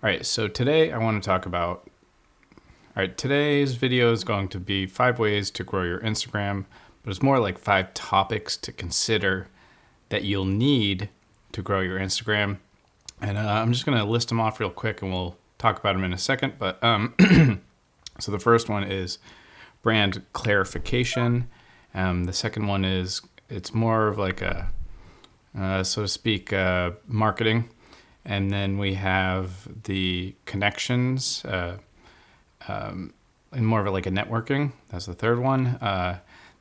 All right, so today I want to talk about. All right, today's video is going to be 5 ways to grow your Instagram, but it's more like 5 topics to consider that you'll need to grow your Instagram. And I'm just going to list them off real quick and we'll talk about them in a second. But so the first one is brand clarification. The second one is it's more of like a, so to speak, marketing. And then we have the connections, and more of like a networking. That's the third one.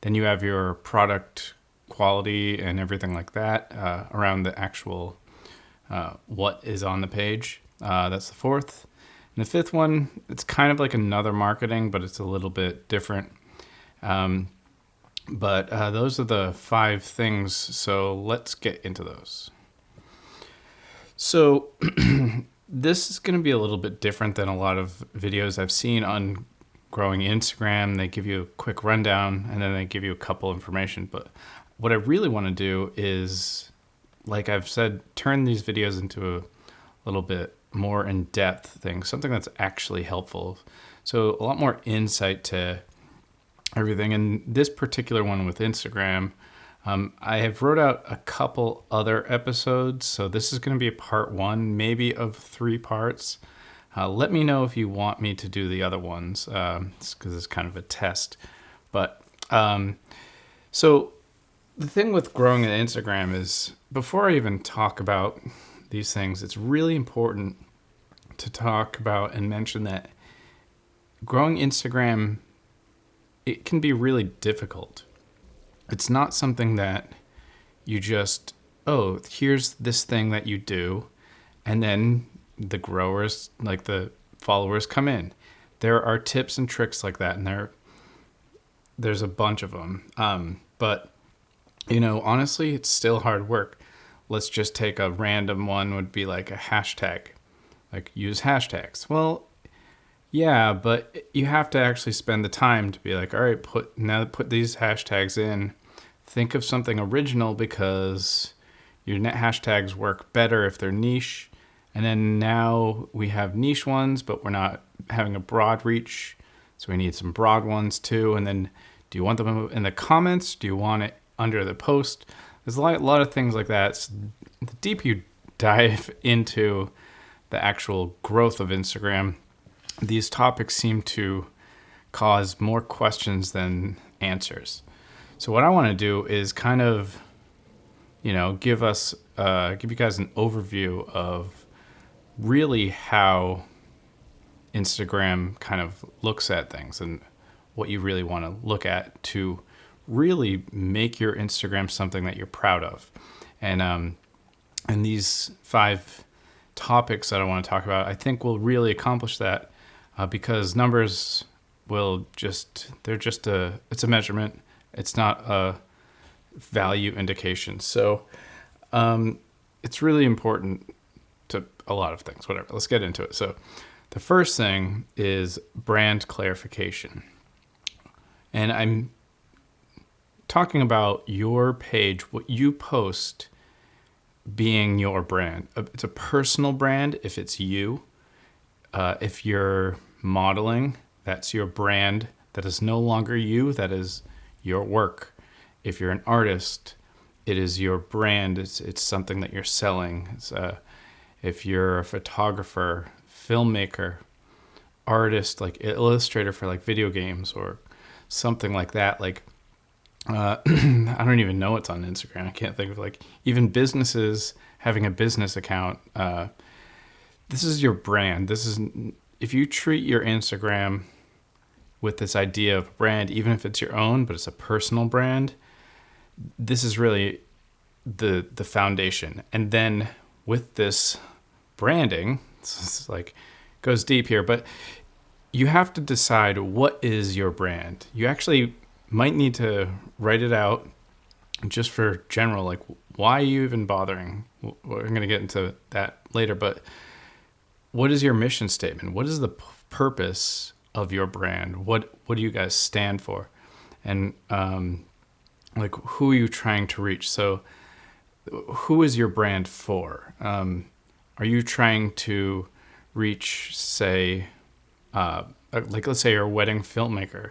Then you have your product quality and everything like that around the actual what is on the page. That's the fourth. And the fifth one, it's kind of like another marketing, but it's a little bit different. But those are the 5 things. So let's get into those. So this is going to be a little bit different than a lot of videos I've seen on growing Instagram. They give you a quick rundown and then they give you a couple information. But what I really want to do is, like I've said, turn these videos into a little bit more in-depth thing, something that's actually helpful. So a lot more insight to everything. And this particular one with Instagram, I have wrote out a couple other episodes, so this is going to be a part 1, maybe of 3 parts. Let me know if you want me to do the other ones, because it's kind of a test. But so the thing with growing an Instagram is, before I even talk about these things, it's really important to talk about and mention that growing Instagram, it can be really difficult. It's not something that you just, oh, here's this thing that you do, and then the growers, like the followers, come in. There are tips and tricks like that, and there's a bunch of them. But, honestly, it's still hard work. Let's just take a random one, would be like a hashtag, like use hashtags. Well, yeah, but you have to actually spend the time to be like, all right, put these hashtags in. Think of something original, because your net hashtags work better if they're niche. And then now we have niche ones, but we're not having a broad reach. So we need some broad ones too. And then do you want them in the comments? Do you want it under the post? There's a lot of things like that. So the deeper you dive into the actual growth of Instagram, these topics seem to cause more questions than answers. So what I want to do is kind of, give you guys an overview of really how Instagram kind of looks at things and what you really want to look at to really make your Instagram something that you're proud of. And these 5 topics that I want to talk about, I think will really accomplish that. Because numbers it's a measurement. It's not a value indication. So it's really important to a lot of things, whatever. Let's get into it. So the first thing is brand clarification. And I'm talking about your page, what you post being your brand. It's a personal brand if it's you. If you're modeling, that's your brand. That is no longer you. That is your work. If you're an artist, it is your brand. It's something that you're selling. If you're a photographer, filmmaker, artist, like illustrator for like video games or something like that, like I don't even know what's on Instagram. I can't think of like even businesses having a business account. This is your brand. If you treat your Instagram with this idea of brand, even if it's your own, but it's a personal brand, this is really the foundation. And then with this branding, it's like goes deep here, but you have to decide what is your brand. You actually might need to write it out just for general, like why are you even bothering? We're going to get into that later, but what is your mission statement? What is the purpose of your brand? What do you guys stand for? And like who are you trying to reach? So who is your brand for? Are you trying to reach, say, like let's say you're a wedding filmmaker,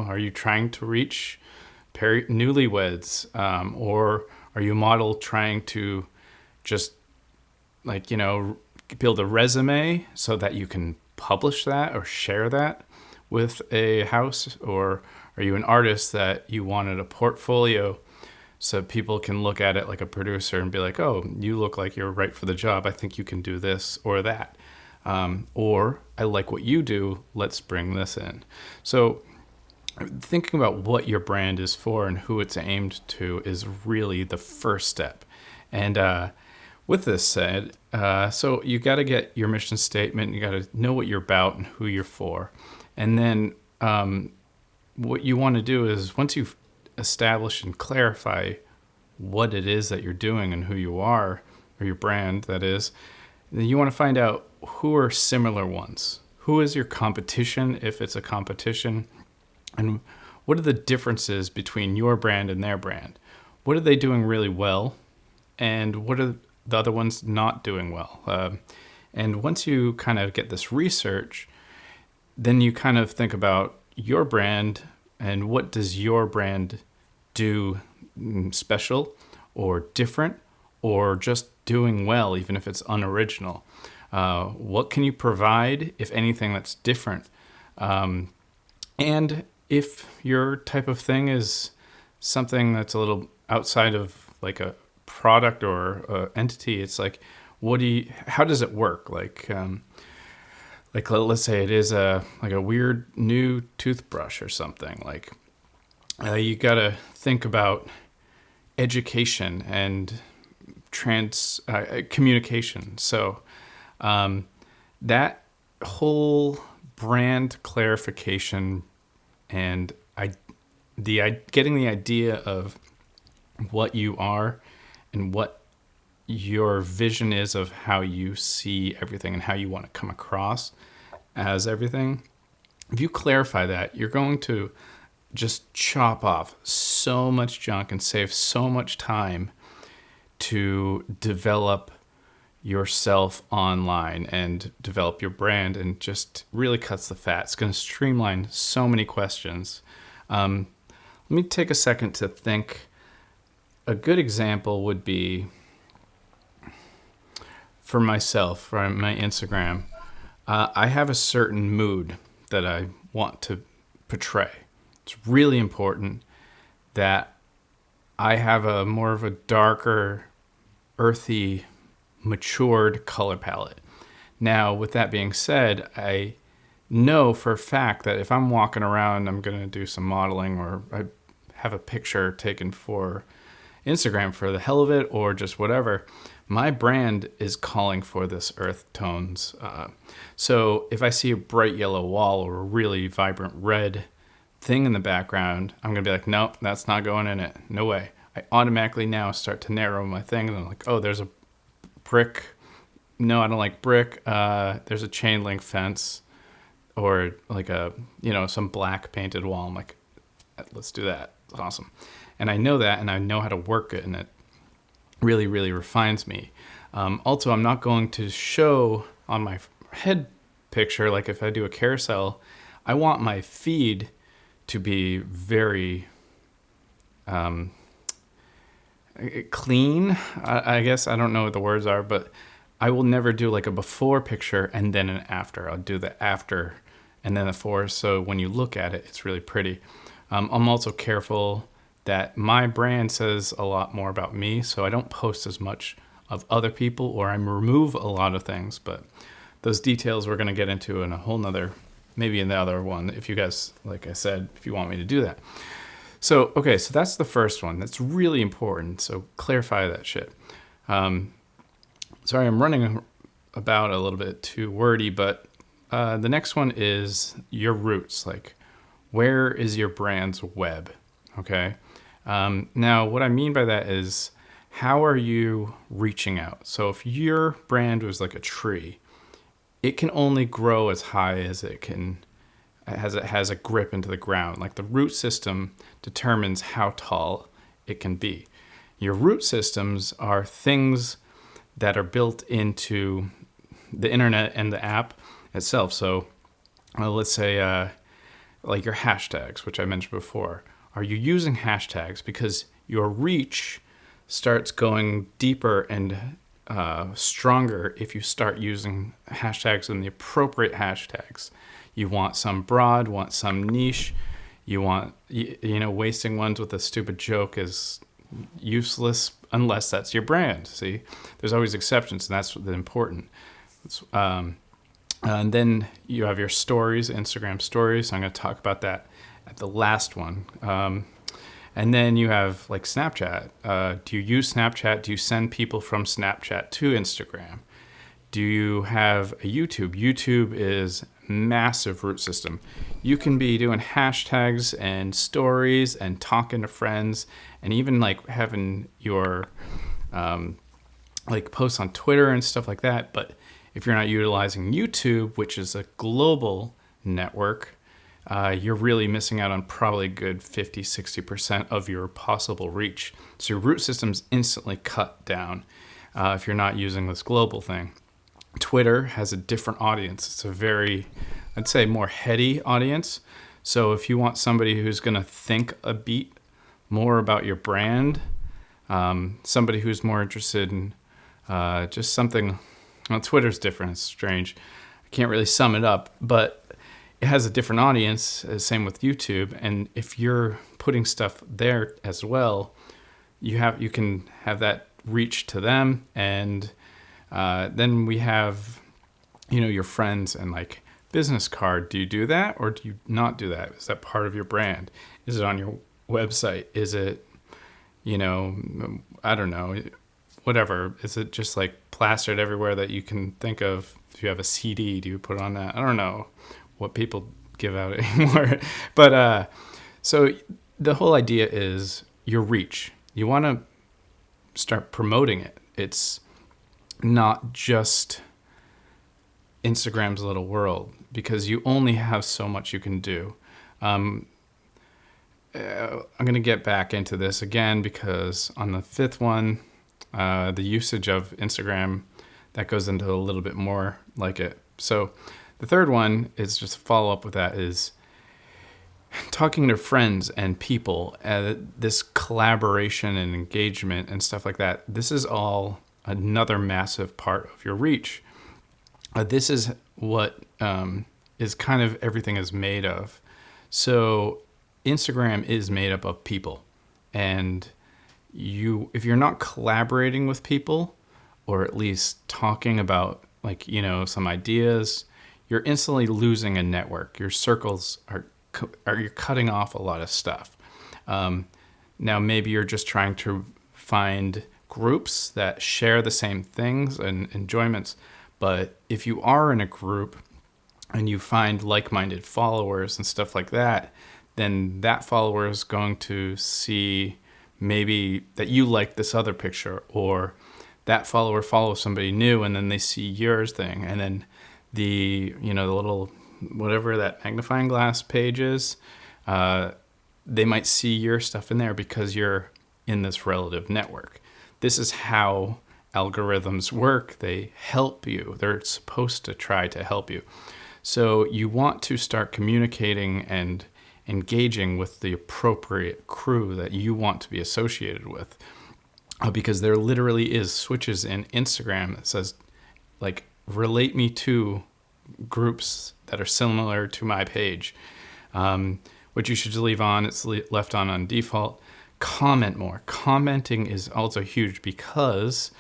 are you trying to reach newlyweds, or are you a model trying to just like, build a resume so that you can publish that or share that with a house? Or are you an artist that you wanted a portfolio so people can look at it like a producer and be like, oh, you look like you're right for the job. I think you can do this or that. Or I like what you do. Let's bring this in. So thinking about what your brand is for and who it's aimed to is really the first step. And with this said, so you got to get your mission statement. You got to know what you're about and who you're for. And then what you want to do is, once you've established and clarify what it is that you're doing and who you are, or your brand, that is, then you want to find out who are similar ones. Who is your competition, if it's a competition? And what are the differences between your brand and their brand? What are they doing really well? And what are the other ones not doing well? And once you kind of get this research, then you kind of think about your brand and what does your brand do special or different or just doing well, even if it's unoriginal. What can you provide, if anything, that's different? And if your type of thing is something that's a little outside of like a product or entity, it's like, how does it work? Like let's say it is like a weird new toothbrush or something. Like you got to think about education and communication. So that whole brand clarification and getting the idea of what you are and what your vision is of how you see everything and how you want to come across as everything. If you clarify that, you're going to just chop off so much junk and save so much time to develop yourself online and develop your brand, and just really cuts the fat. It's going to streamline so many questions. Let me take a second to think. A good example would be for myself, for my Instagram. I have a certain mood that I want to portray. It's really important that I have a more of a darker, earthy, matured color palette. Now, with that being said, I know for a fact that if I'm walking around, I'm going to do some modeling, or I have a picture taken for Instagram for the hell of it, or just whatever, my brand is calling for this earth tones. So if I see a bright yellow wall or a really vibrant red thing in the background, I'm going to be like, nope, that's not going in it. No way. I automatically now start to narrow my thing, and I'm like, oh, there's a brick. No, I don't like brick. There's a chain link fence, or like some black painted wall. I'm like, let's do that. It's awesome. And I know that, and I know how to work it, and it really, really refines me. Also, I'm not going to show on my head picture, like if I do a carousel, I want my feed to be very clean. I guess I don't know what the words are, but I will never do like a before picture and then an after. I'll do the after and then the before, so when you look at it, it's really pretty. I'm also careful that my brand says a lot more about me, so I don't post as much of other people, or I remove a lot of things. But those details we're going to get into in a whole nother, maybe in the other one, if you guys, like I said, if you want me to do that. So, okay, so that's the first one. That's really important. So clarify that shit. Sorry, I'm running about a little bit too wordy, but the next one is your roots. Like, where is your brand's web? Okay. Now, what I mean by that is, how are you reaching out? So if your brand was like a tree, it can only grow as high as it has a grip into the ground. Like, the root system determines how tall it can be. Your root systems are things that are built into the internet and the app itself. So let's say like your hashtags, which I mentioned before. Are you using hashtags because your reach starts going deeper and stronger if you start using hashtags and the appropriate hashtags? You want some broad, want some niche. You want, wasting ones with a stupid joke is useless unless that's your brand. See, there's always exceptions, and that's important. And then you have your stories, Instagram stories. I'm going to talk about that at the last one. And then you have like Snapchat. Do you use Snapchat? Do you send people from Snapchat to Instagram? Do you have a YouTube? YouTube is massive root system. You can be doing hashtags and stories and talking to friends and even like having your like posts on Twitter and stuff like that. But if you're not utilizing YouTube, which is a global network, you're really missing out on probably a good 50-60% of your possible reach. So your root system's instantly cut down if you're not using this global thing. Twitter has a different audience. It's a very, I'd say, more heady audience. So if you want somebody who's going to think a beat more about your brand, somebody who's more interested in just something, well, Twitter's different. It's strange. I can't really sum it up, but it has a different audience. Same with YouTube. And if you're putting stuff there as well, you can have that reach to them. And then we have, your friends and like business card. Do you do that or do you not do that? Is that part of your brand? Is it on your website? Is it, I don't know, whatever. Is it just like plastered everywhere that you can think of? If you have a CD, do you put it on that? I don't know what people give out anymore. But so the whole idea is your reach. You want to start promoting it. It's not just Instagram's little world because you only have so much you can do. I'm going to get back into this again because on the fifth one, the usage of Instagram, that goes into a little bit more like it. So the third one is just a follow up with that is talking to friends and people, this collaboration and engagement and stuff like that. This is all another massive part of your reach. This is what is kind of everything is made of. So Instagram is made up of people, and if you're not collaborating with people or at least talking about like, some ideas, you're instantly losing a network. Your circles you're cutting off a lot of stuff. Now, maybe you're just trying to find groups that share the same things and enjoyments. But if you are in a group and you find like-minded followers and stuff like that, then that follower is going to see maybe that you like this other picture, or that follower follows somebody new and then they see yours thing. And then the little, whatever that magnifying glass page is, they might see your stuff in there because you're in this relative network. This is how algorithms work. They help you. They're supposed to try to help you. So you want to start communicating and engaging with the appropriate crew that you want to be associated with. Because there literally is switches in Instagram that says, like, relate me to groups that are similar to my page, which you should just leave on. It's left on default. Comment more. Commenting is also huge because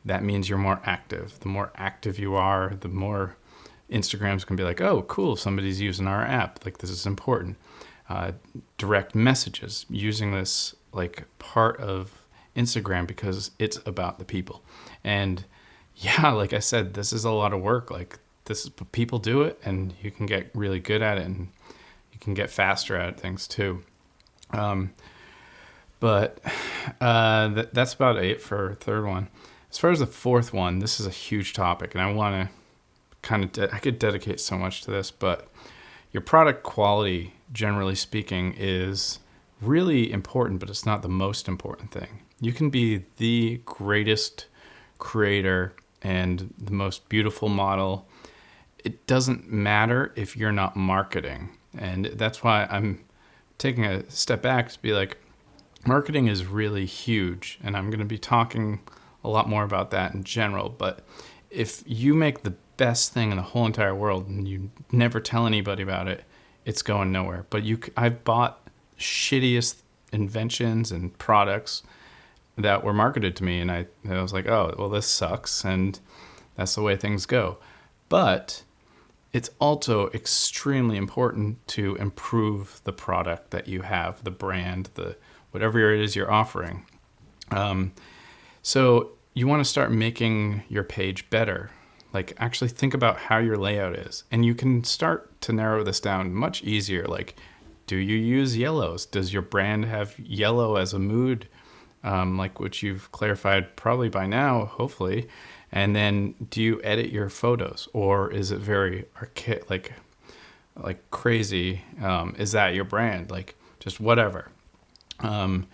that means you're more active. The more active you are, the more Instagram's going to be like, oh, cool, somebody's using our app. Like, this is important. Direct messages, using this like part of Instagram because it's about the people. And yeah, like I said, this is a lot of work. Like, people do it, and you can get really good at it, and you can get faster at things too. But that's about it for third one. As far as the fourth one, this is a huge topic, and I want to I could dedicate so much to this, but your product quality, generally speaking, is really important, but it's not the most important thing. You can be the greatest creator and the most beautiful model. It doesn't matter if you're not marketing. And that's why I'm taking a step back to be like, marketing is really huge. And I'm going to be talking a lot more about that in general. But if you make the best thing in the whole entire world and you never tell anybody about it, it's going nowhere. But I've bought shittiest inventions and products that were marketed to me, and I was like, oh, well, this sucks, and that's the way things go. But it's also extremely important to improve the product that you have, the brand, the whatever it is you're offering. So you want to start making your page better. Like, actually think about how your layout is, and you can start to narrow this down much easier. Like, do you use yellows? Does your brand have yellow as a mood? Which you've clarified probably by now, hopefully. And then do you edit your photos, or is it very archaic, like crazy? Is that your brand? Like, just whatever. How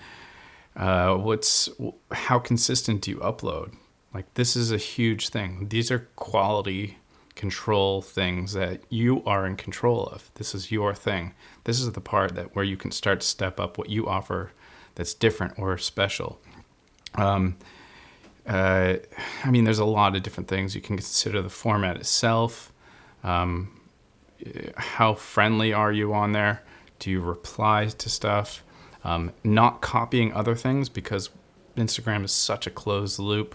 consistent do you upload? Like, this is a huge thing. These are quality control things that you are in control of. This is your thing. This is the part where you can start to step up what you offer that's different or special. There's a lot of different things. You can consider the format itself. How friendly are you on there? Do you reply to stuff? Not copying other things, because Instagram is such a closed loop.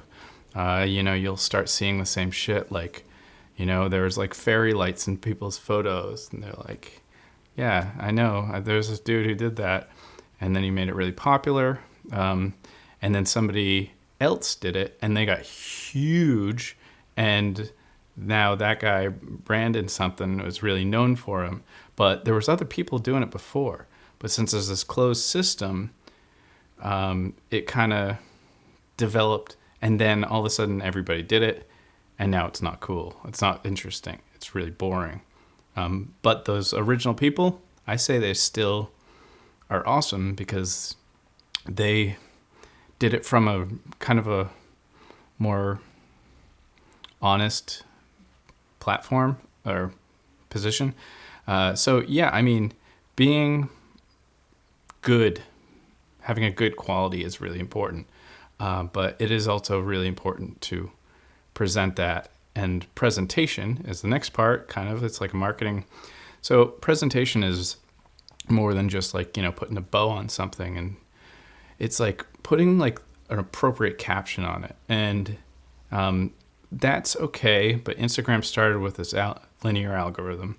You'll start seeing the same shit. Like, there's like fairy lights in people's photos, and they're like, yeah, I know. There's this dude who did that. And then he made it really popular. And then somebody else did it, and they got huge. And now that guy, Brandon something, was really known for him. But there was other people doing it before. But since there's this closed system, it kind of developed. And then all of a sudden, everybody did it. And now it's not cool. It's not interesting. It's really boring. But those original people, I say they still are awesome, because they did it from a kind of a more honest platform or position. Being good, having a good quality is really important. But it is also really important to present that. And presentation is the next part, kind of. It's like marketing. So presentation is more than just like, putting a bow on something, and it's like putting like an appropriate caption on it. And that's okay, but Instagram started with this linear algorithm,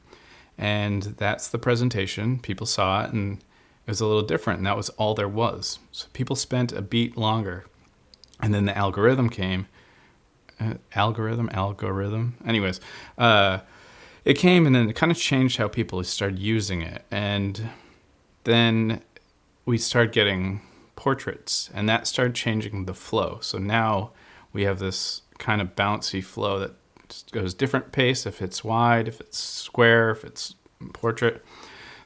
and that's the presentation. People saw it, and it was a little different, and that was all there was. So people spent a beat longer, and then the algorithm came. Algorithm. Anyways, it came, and then it kind of changed how people started using it. And then we started getting portraits, and that started changing the flow. So now we have this kind of bouncy flow that just goes different pace, if it's wide, if it's square, if it's portrait.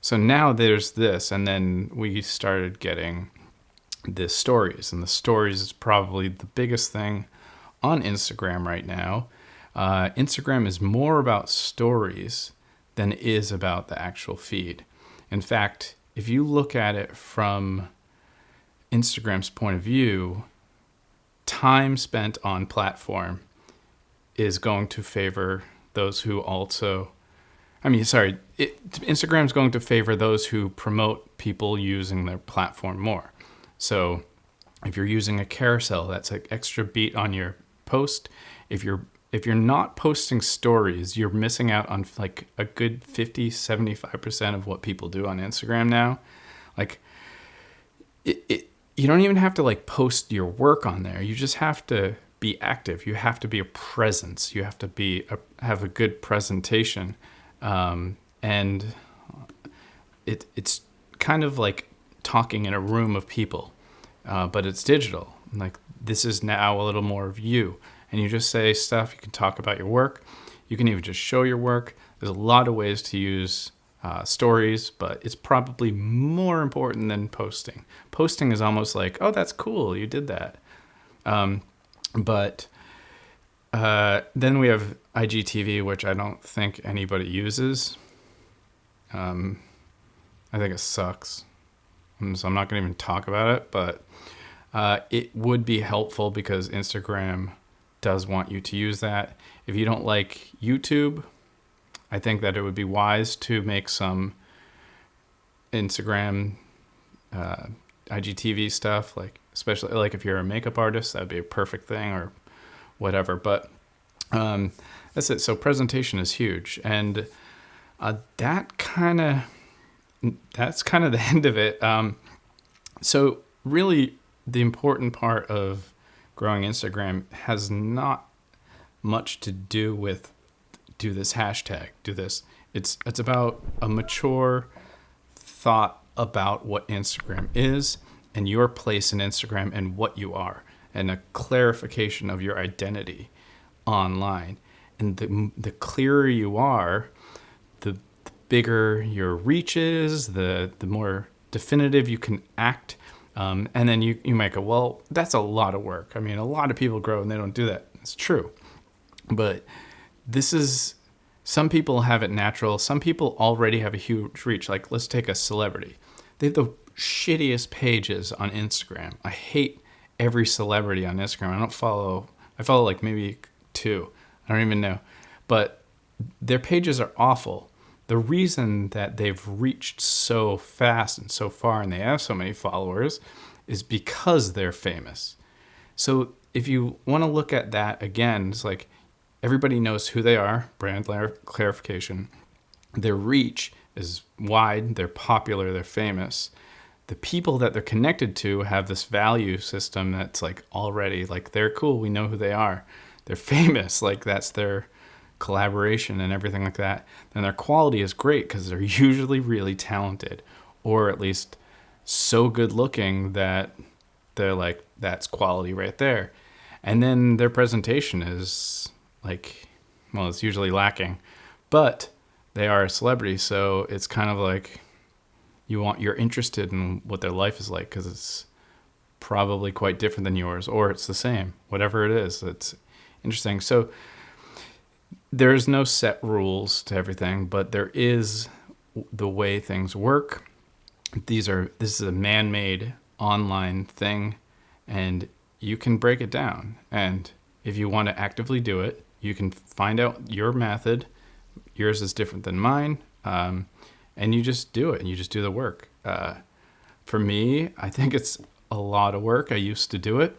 So now there's this, and then we started getting the stories, and the stories is probably the biggest thing on Instagram right now. Instagram is more about stories than it is about the actual feed. In fact, if you look at it from Instagram's point of view, time spent on platform is going to favor those who also, Instagram's going to favor those who promote people using their platform more. So if you're using a carousel, that's like extra beat on your post. If you're not posting stories, you're missing out on like a good 50-75% of what people do on Instagram now. Like you don't even have to like post your work on there. You just have to be active. You have to be a presence. You have to have a good presentation. And it's kind of like talking in a room of people, but it's digital. Like, this is now a little more of you. And you just say stuff. You can talk about your work. You can even just show your work. There's a lot of ways to use stories, but it's probably more important than posting. Posting is almost like, oh, that's cool, you did that. But Then we have IGTV, which I don't think anybody uses. I think it sucks. So I'm not going to even talk about it, but it would be helpful because Instagram does want you to use that. If you don't like YouTube, I think that it would be wise to make some Instagram IGTV stuff, like especially like if you're a makeup artist, that would be a perfect thing, or whatever. But that's it. So presentation is huge, and that's kind of the end of it. So really, the important part of growing Instagram has not much to do with do this hashtag, do this. It's about a mature thought about what Instagram is and your place in Instagram and what you are, and a clarification of your identity online. And the clearer you are, the bigger your reach is, the more definitive you can act. And then you might go, well, that's a lot of work. I mean, a lot of people grow and they don't do that. It's true. But some people have it natural. Some people already have a huge reach. Like, let's take a celebrity. They have the shittiest pages on Instagram. I hate every celebrity on Instagram. I follow like maybe 2. I don't even know. But their pages are awful. The reason that they've reached so fast and so far and they have so many followers is because they're famous. So if you want to look at that again, it's like everybody knows who they are, brand clarification. Their reach is wide, they're popular, they're famous. The people that they're connected to have this value system that's like already like they're cool, we know who they are. They're famous, like that's their collaboration and everything like that. Then their quality is great because they're usually really talented, or at least so good looking that they're like, that's quality right there. And then their presentation is like, well, it's usually lacking, but they are a celebrity. So it's kind of like you're interested in what their life is like because it's probably quite different than yours, or it's the same, whatever it is. It's interesting. So there's no set rules to everything, but there is the way things work. This is a man-made online thing, and you can break it down. And if you want to actively do it, you can find out your method. Yours is different than mine, and you just do it, and you just do the work. For me, I think it's a lot of work. I used to do it.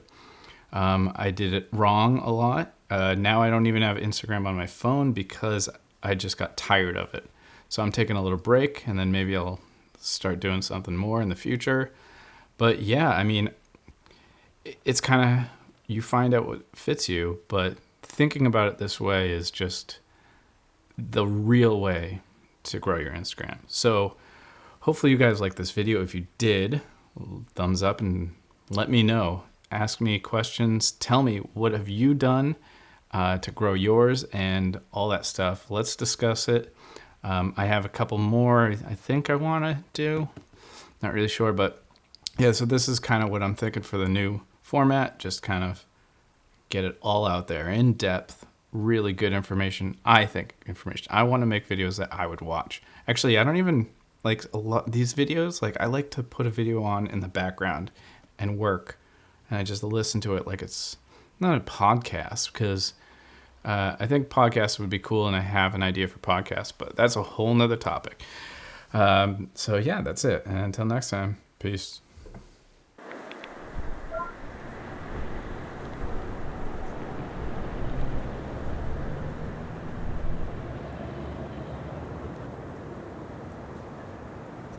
I did it wrong a lot. Now I don't even have Instagram on my phone because I just got tired of it. So I'm taking a little break, and then maybe I'll start doing something more in the future. But yeah, I mean, it's kind of, you find out what fits you, but thinking about it this way is just the real way to grow your Instagram. So hopefully you guys like this video. If you did, thumbs up and let me know. Ask me questions. Tell me, what have you done to grow yours and all that stuff. Let's discuss it. I have a couple more I think I want to do. Not really sure, but yeah, so this is kind of what I'm thinking for the new format. Just kind of get it all out there in depth, really good information. I want to make videos that I would watch. Actually, I don't even like a lot these videos. Like, I like to put a video on in the background and work, and I just listen to it like it's not a podcast, because I think podcasts would be cool, and I have an idea for podcasts, but that's a whole nother topic. So yeah, that's it. And until next time, peace.